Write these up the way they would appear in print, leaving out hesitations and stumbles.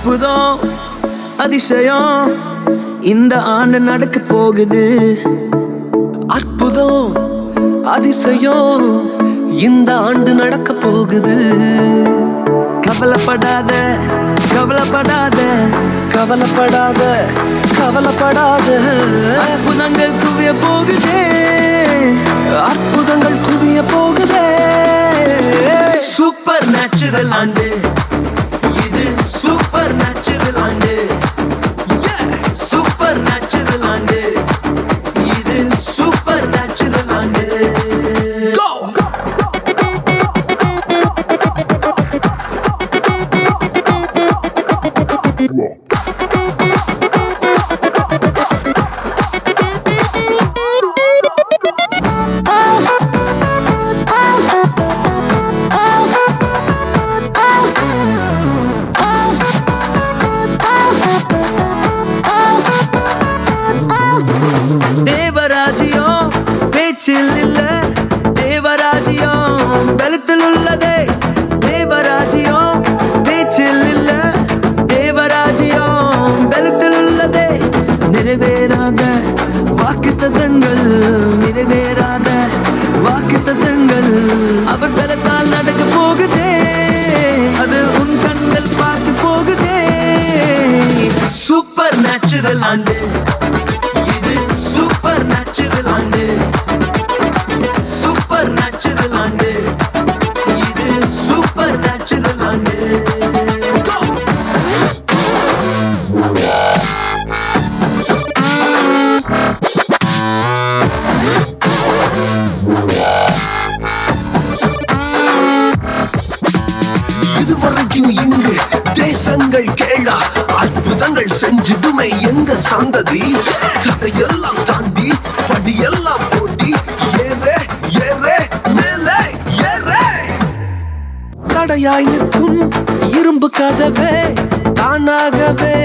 அற்புதம் அதிசயம் இந்த ஆண்டு நடக்க போகுது. அற்புதம் அதிசயம் இந்த ஆண்டு நடக்க போகுது. கவலைப்படாத கவலைப்படாத கவலைப்படாத கவலைப்படாத அற்புதங்கள் குவிய போகுதே. அற்புதங்கள் குவிய போகுதே. சூப்பர் நேச்சுரல் ஆண்டு இது. சூப்பர் நேச்சுரல் ஆண்டு. சூப்பர் நேச்சுரல் ஆண்டு இது. சூப்பர் நேச்சுரல் ஆண்டு. தேவராஜ்யம் பேச்சில் இல்ல, தேவராஜ்யம் பலத்தில் உள்ளதே. தேவராஜ்யம் பேச்சில் இல்ல, தேவராஜ்யம் பலத்தில் உள்ளதே. நிறைவேறாத வாக்குத்தத்தங்கள், நிறைவேறாத வாக்குத்தத்தங்கள் அவர் பலத்தால் நடக்க போகுதே. அது உன் கண்கள் பார்க்க போகுதே. சூப்பர் நேச்சுரல் ஆண்டு இது. சூப்பர் நேச்சுரல் ஆண்டு. சூப்பர் நேச்சுரல் ஆண்டு இது. சூப்பர் நேச்சுரல் ஆண்டு. இதுவரைக்கும் இங்கு தேசங்கள் கேளா அற்புதங்கள் செஞ்சிடுமே எங்க சந்ததி. தடையெல்லாம் தாண்டி படியெல்லாம் ஓட்டி ஏறே ஏறே மேலே ஏறே. தடையாய் நிற்கும் இரும்பு கதவே தானாகவே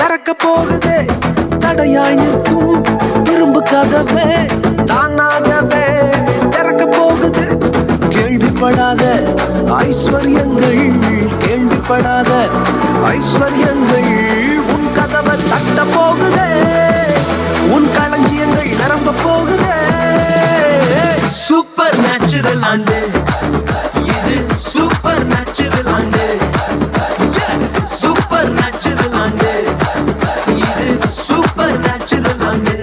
திறக்க போகுது. தடையாய் நிற்கும் இரும்பு கதவே தானாகவே திறக்க போகுது. கேள்விப்படாத ஐஸ்வர்யங்கள், கேள்விப்படாத ஐஸ்வர்யங்கள் உன் கதவை தட்ட போகுதே. உன் களஞ்சியங்கள் நிரம்ப போகுதே. சூப்பர் நேச்சுரல் ஆண்டு இது. சூப்பர் நேச்சுரல் ஆண்டு. சூப்பர் நேச்சுரல் ஆண்டு இது. சூப்பர் நேச்சுரல் ஆண்டு.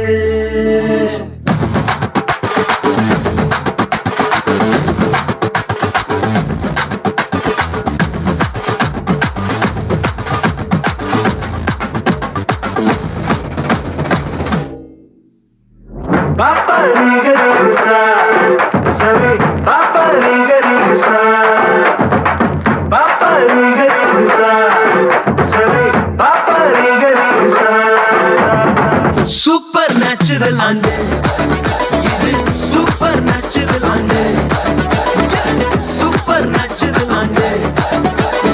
Papa Riga Riga Sabe Papa Riga Riga Papa Riga Riga Sabe Papa Riga Riga. Super natural ஆண்டு இது. சூப்பர் நேச்சுரல் ஆண்டு. சூப்பர் நேச்சுரல் ஆண்டு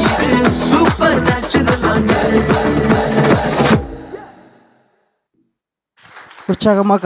இது. சூப்பர் நேச்சுரல் ஆண்டு. உற்சாகமாக